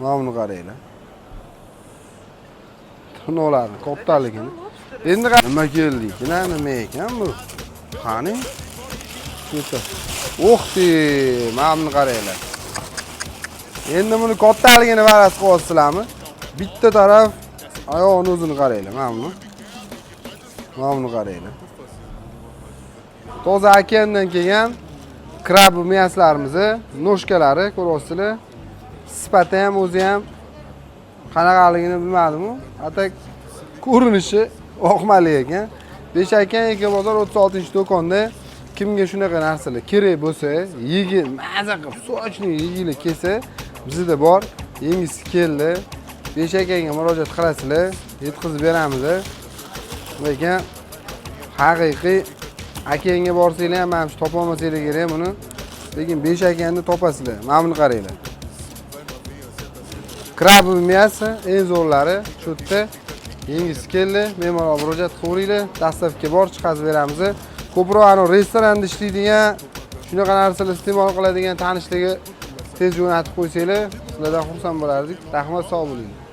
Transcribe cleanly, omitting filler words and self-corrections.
Mana buni qaranglar. Tirnoqlarni kattaligini. Endi nima keldi ekan, nima ekan bu? Qani? O'ta. O'xti, mana buni qaranglar. Endi buni kattaligini varasi qo'yasizlarmi? Bitta taraf oyog'ini o'zini qaranglar, mana buni. Mana buni qaranglar. Toza okeandan kelgan krab miyaslarimizni noshkalari ko'ryapsizlar. Sifati ham o'zi ham qanaqaligini bilmadim-ku. Atak ko'rinishi oqmali ekan. Beshakan Ekobozor 36-do'konda kimga shunaqa narsalar kerak bo'lsa, yigit maza qilib sochni yigitlar kelsa, bizda bor. Yengisi keldi. Beshakanga murojaat qilasizlar, yetkazib beramiz. Lekin haqiqiy akanga borsanglar ham mana shu topolmasanglar kerak buni. Lekin beshakani topasizlar. Mana buni qaranglar. Krab miyasi eng zo'rlari shu yerda. Yengisi keldi, bemalol murojaat qilaveringlar. Dastavka bor, chiqazib beramiz. Ko'proq restoranda ishlaydigan, shunaqa narsalar iste'mol qiladigan tanishligi tez jo'natib qo'ysanglar, sizlardan xursand bo'lardik. Rahmat, sog' bo'ling.